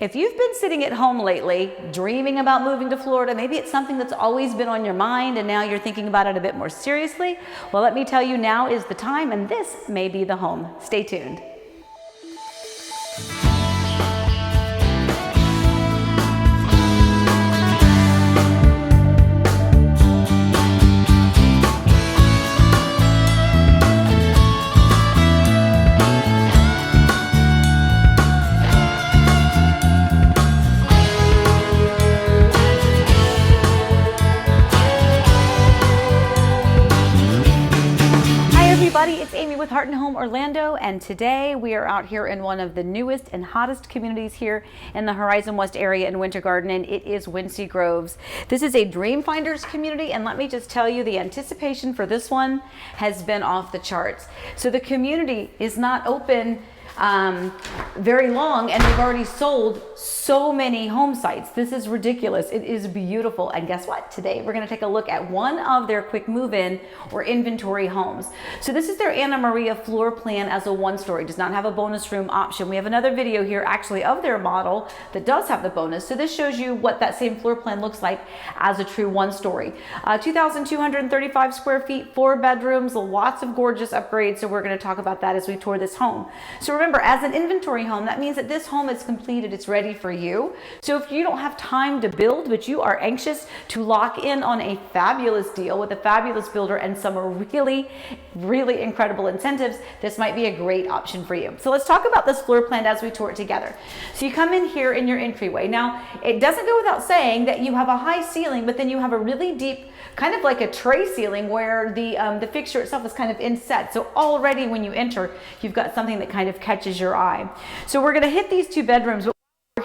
If you've been sitting at home lately, dreaming about moving to Florida, maybe it's something that's always been on your mind and now you're thinking about it a bit more seriously, well, let me tell you, now is the time and this may be the home. Stay tuned. It's Amy with Heart and Home Orlando, and today we are out here in one of the newest and hottest communities here in the Horizon West area in Winter Garden, and it is Wincey Groves. This is a Dreamfinders community, and let me just tell you, the anticipation for this one has been off the charts. So the community is not open very long, and they've already sold so many home sites. This is ridiculous. It is beautiful. And guess what? Today we're going to take a look at one of their quick move-in or inventory homes. So this is their AnnaMaria floor plan as a one-story. Does not have a bonus room option. We have another video here actually of their model that does have the bonus. So this shows you what that same floor plan looks like as a true one-story. 2,235 square feet, 4 bedrooms, lots of gorgeous upgrades. So we're going to talk about that as we tour this home. So remember, as an inventory home, that means that this home is completed. It's ready for you. So if you don't have time to build, but you are anxious to lock in on a fabulous deal with a fabulous builder and some really, really incredible incentives, this might be a great option for you. So let's talk about this floor plan as we tour it together. So you come in here in your entryway. Now, it doesn't go without saying that you have a high ceiling, but then you have a really deep, kind of like a tray ceiling where the fixture itself is kind of inset. So already when you enter, you've got something that kind of catches your eye. So we're going to hit these 2 bedrooms.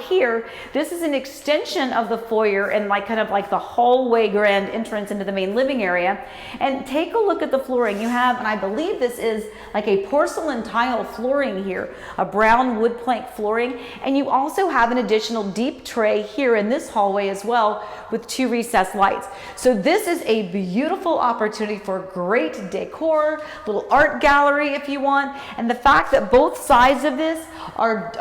Here, this is an extension of the foyer and kind of like the hallway grand entrance into the main living area. And take a look at the flooring. You have, and I believe this is like a porcelain tile flooring here, a brown wood plank flooring. And you also have an additional deep tray here in this hallway as well with 2 recessed lights. So this is a beautiful opportunity for great decor, little art gallery if you want. And the fact that both sides of this are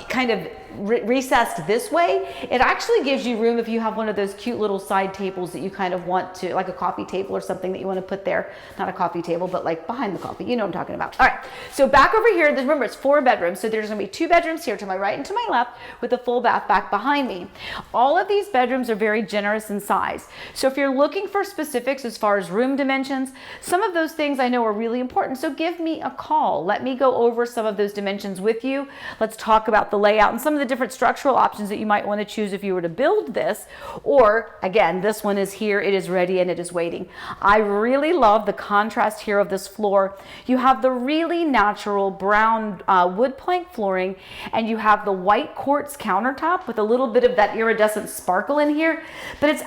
kind of recessed this way, it actually gives you room if you have one of those cute little side tables that you kind of want to, like a coffee table or something that you want to put there. Not a coffee table, but like behind the coffee. You know what I'm talking about. All right, so back over here, remember it's 4 bedrooms. So there's going to be 2 bedrooms here to my right and to my left with a full bath back behind me. All of these bedrooms are very generous in size. So if you're looking for specifics as far as room dimensions, some of those things I know are really important. So give me a call. Let me go over some of those dimensions with you. Let's talk about the layout and some of the different structural options that you might want to choose if you were to build this. Or again, this one is here, it is ready and it is waiting. I really love the contrast here of this floor. You have the really natural brown wood plank flooring, and you have the white quartz countertop with a little bit of that iridescent sparkle in here. But it's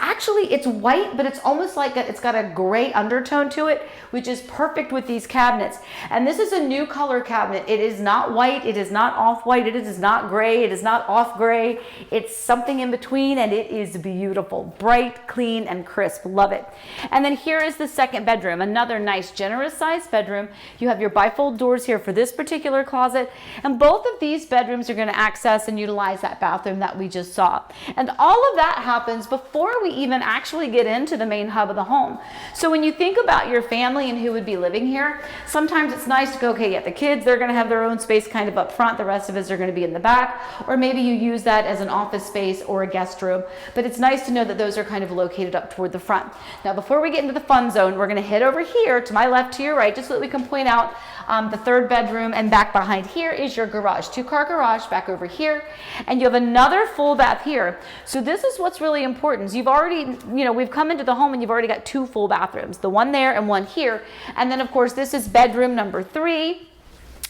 white, but it's almost like it's got a gray undertone to it, which is perfect with these cabinets. And this is a new color cabinet. It is not white, it is not off-white, it is not gray, it is not off gray. It's something in between, and it is beautiful, bright, clean, and crisp. Love it. And then here is the 2nd bedroom, another nice generous sized bedroom. You have your bifold doors here for this particular closet, and both of these bedrooms are going to access and utilize that bathroom that we just saw. And all of that happens before we even actually get into the main hub of the home. So when you think about your family and who would be living here, sometimes it's nice to go, okay, yeah, the kids, they're going to have their own space kind of up front, the rest of us are going to be in the back, or maybe you use that as an office space or a guest room, but it's nice to know that those are kind of located up toward the front. Now, before we get into the fun zone, we're going to head over here to my left, to your right, just so that we can point out the 3rd bedroom, and back behind here is your garage, 2-car garage back over here, and you have another full bath here. So this is what's really important. You've already, we've come into the home and you've already got 2 full bathrooms, the one there and one here. And then of course, this is bedroom number 3.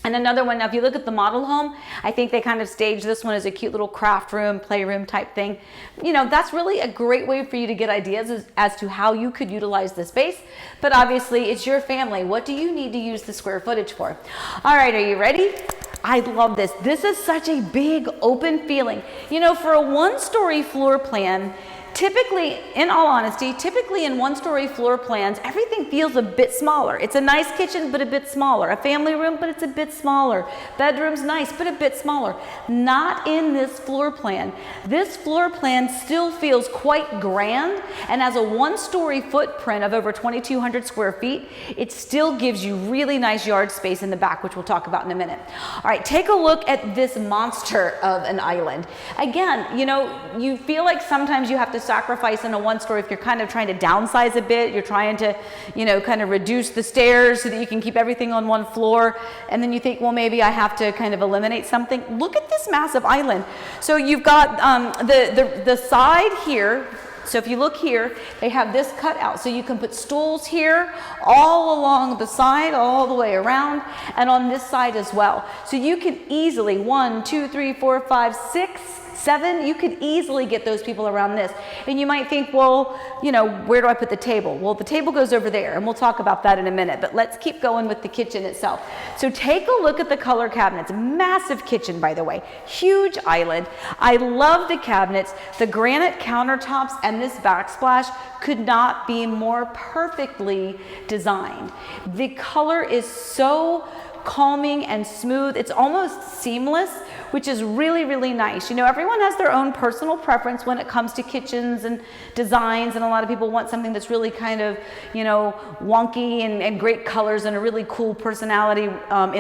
And another one, now if you look at the model home, I think they kind of staged this one as a cute little craft room, playroom type thing. That's really a great way for you to get ideas as to how you could utilize the space. But obviously, it's your family. What do you need to use the square footage for? All right, are you ready? I love this. This is such a big open feeling. For a 1-story floor plan, Typically, in all honesty, typically in one-story floor plans, everything feels a bit smaller. It's a nice kitchen, but a bit smaller. A family room, but it's a bit smaller. Bedroom's nice, but a bit smaller. Not in this floor plan. This floor plan still feels quite grand, and as a one-story footprint of over 2,200 square feet, it still gives you really nice yard space in the back, which we'll talk about in a minute. All right, take a look at this monster of an island. Again, you know, you feel like sometimes you have to sacrifice in a one-story if you're kind of trying to downsize a bit, you're trying to, you know, kind of reduce the stairs so that you can keep everything on one floor, and then you think, well, maybe I have to kind of eliminate something. Look at this massive island. So you've got the side here. So if you look here, they have this cut out. So you can put stools here, all along the side, all the way around, and on this side as well. So you can easily, 1, 2, 3, 4, 5, 6, 7, you could easily get those people around this. And you might think, well, you know, where do I put the table? Well, the table goes over there, and we'll talk about that in a minute, but let's keep going with the kitchen itself. So take a look at the color cabinets. Massive kitchen, by the way. Huge island. I love the cabinets. The granite countertops and this backsplash could not be more perfectly designed. The color is so calming and smooth. It's almost seamless, which is really, really nice. You know, everyone has their own personal preference when it comes to kitchens and designs, and a lot of people want something that's really kind of, you know, wonky and great colors and a really cool personality in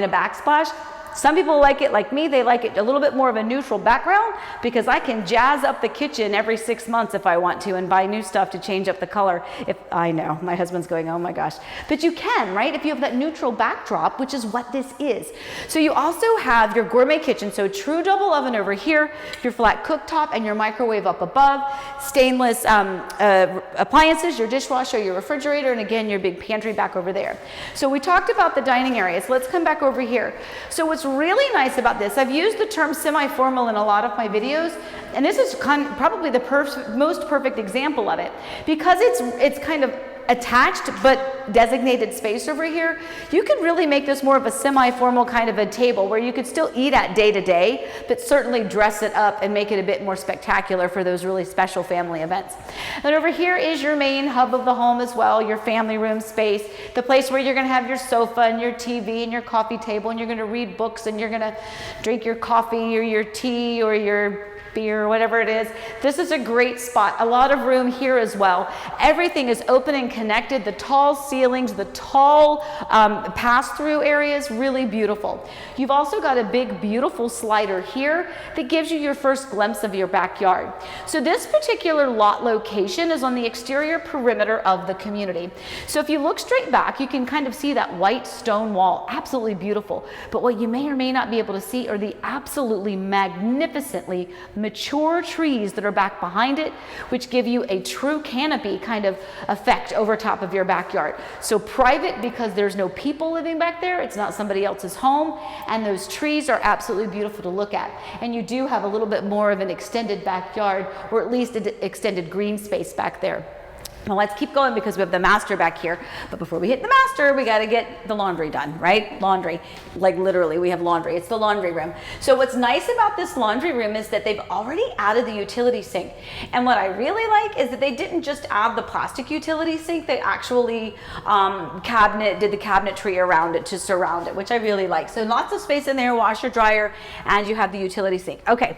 a backsplash. Some people like it like me, they like it a little bit more of a neutral background because I can jazz up the kitchen every 6 months if I want to and buy new stuff to change up the color. If I know, my husband's going, oh my gosh. But you can, right? If you have that neutral backdrop, which is what this is. So you also have your gourmet kitchen, so true double oven over here, your flat cooktop and your microwave up above, stainless appliances, your dishwasher, your refrigerator, and again, your big pantry back over there. So we talked about the dining areas. Let's come back over here. So what's really nice about this, I've used the term semi-formal in a lot of my videos, and this is probably the most perfect example of it because it's kind of attached but designated space over here. You could really make this more of a semi-formal kind of a table where you could still eat at day to day, but certainly dress it up and make it a bit more spectacular for those really special family events. Then over here is your main hub of the home as well, your family room space, the place where you're going to have your sofa and your TV and your coffee table, and you're going to read books and you're going to drink your coffee or your tea or your beer, whatever it is. This is a great spot. A lot of room here as well. Everything is open and connected. The tall ceilings, the tall pass-through areas, really beautiful. You've also got a big, beautiful slider here that gives you your first glimpse of your backyard. So this particular lot location is on the exterior perimeter of the community. So if you look straight back, you can kind of see that white stone wall. Absolutely beautiful. But what you may or may not be able to see are the absolutely magnificently mature trees that are back behind it, which give you a true canopy kind of effect over top of your backyard. So private because there's no people living back there, it's not somebody else's home, and those trees are absolutely beautiful to look at. And you do have a little bit more of an extended backyard, or at least an extended green space back there. Now let's keep going because we have the master back here. But before we hit the master, we got to get the laundry done, right? Laundry, like literally we have laundry. It's the laundry room. So what's nice about this laundry room is that they've already added the utility sink. And what I really like is that they didn't just add the plastic utility sink, they actually did the cabinetry around it to surround it, which I really like. So lots of space in there, washer, dryer, and you have the utility sink. Okay.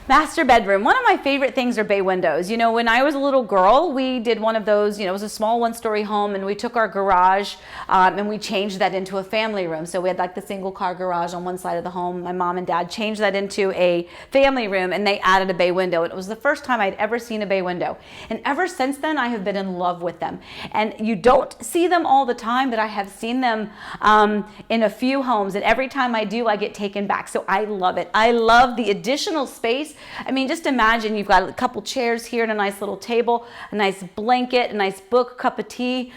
Master bedroom. One of my favorite things are bay windows. You know, when I was a little girl, we did one of those, you know, it was a small one-story home, and we took our garage and we changed that into a family room. So we had like the single car garage on one side of the home. My mom and dad changed that into a family room, and they added a bay window. It was the first time I'd ever seen a bay window. And ever since then, I have been in love with them. And you don't see them all the time, but I have seen them in a few homes. And every time I do, I get taken back. So I love it. I love the additional space. I mean, just imagine you've got a couple chairs here and a nice little table, a nice blanket, a nice book, cup of tea.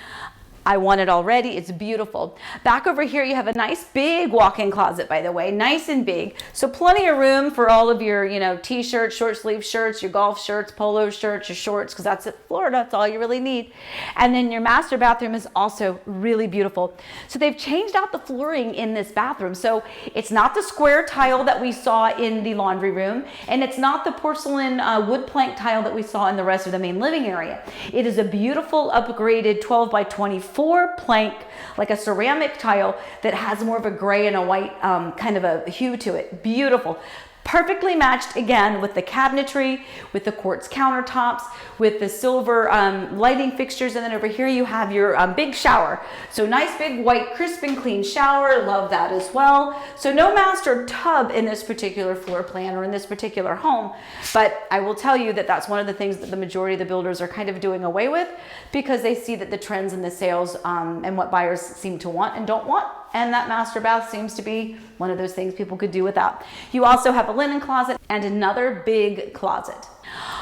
I want it already. It's beautiful. Back over here, you have a nice big walk-in closet, by the way, nice and big. So plenty of room for all of your, t-shirts, short sleeve shirts, your golf shirts, polo shirts, your shorts, because that's Florida. That's all you really need. And then your master bathroom is also really beautiful. So they've changed out the flooring in this bathroom. So it's not the square tile that we saw in the laundry room, and it's not the porcelain wood plank tile that we saw in the rest of the main living area. It is a beautiful upgraded 12 by 24 plank, like a ceramic tile that has more of a gray and a white kind of a hue to it. Beautiful. Perfectly matched again with the cabinetry, with the quartz countertops, with the silver lighting fixtures, and then over here you have your big shower. So nice big white crisp and clean shower, love that as well. So no master tub in this particular floor plan or in this particular home, but I will tell you that that's one of the things that the majority of the builders are kind of doing away with, because they see that the trends in the sales and what buyers seem to want and don't want. And that master bath seems to be one of those things people could do without. You also have a linen closet and another big closet.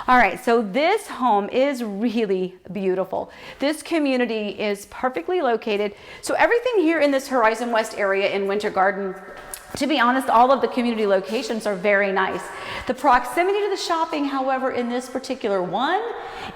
All right, so this home is really beautiful. This community is perfectly located. So everything here in this Horizon West area in Winter Garden, to be honest, all of the community locations are very nice. The proximity to the shopping, however, in this particular one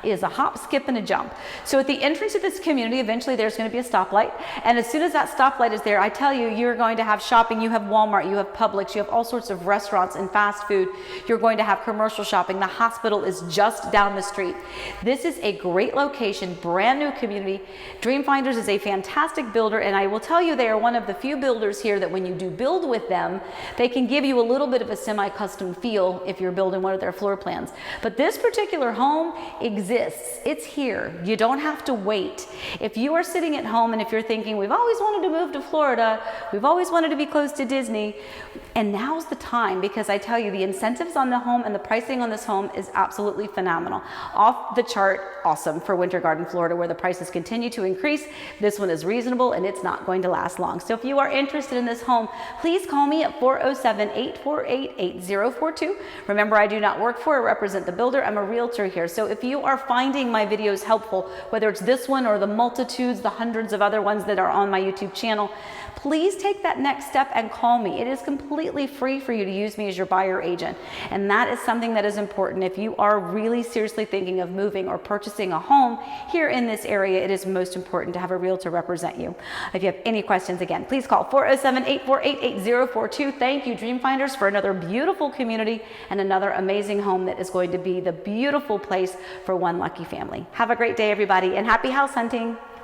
is a hop, skip, and a jump. So at the entrance of this community, eventually there's going to be a stoplight. And as soon as that stoplight is there, I tell you, you're going to have shopping. You have Walmart, you have Publix, you have all sorts of restaurants and fast food. You're going to have commercial shopping. The hospital is just down the street. This is a great location, brand new community. Dreamfinders is a fantastic builder, and I will tell you, they are one of the few builders here that when you do build with them, they can give you a little bit of a semi-custom feel if you're building one of their floor plans. But this particular home exists. It's here. You don't have to wait. If you are sitting at home and if you're thinking, we've always wanted to move to Florida, we've always wanted to be close to Disney, and now's the time, because I tell you, the incentives on the home and the pricing on this home is absolutely phenomenal. Off the chart, awesome for Winter Garden, Florida, where the prices continue to increase. This one is reasonable and it's not going to last long. So if you are interested in this home, please call me at 407-848-8042. Remember, I do not work for or represent the builder. I'm a realtor here. So if you are finding my videos helpful, whether it's this one or the multitudes, the hundreds of other ones that are on my YouTube channel, please take that next step and call me. It is completely free for you to use me as your buyer agent. And that is something that is important. If you are really seriously thinking of moving or purchasing a home here in this area, it is most important to have a realtor represent you. If you have any questions, again, please call 407-848-8042. Thank you, Dreamfinders, for another beautiful community and another amazing home that is going to be the beautiful place for one lucky family. Have a great day, everybody, and happy house hunting.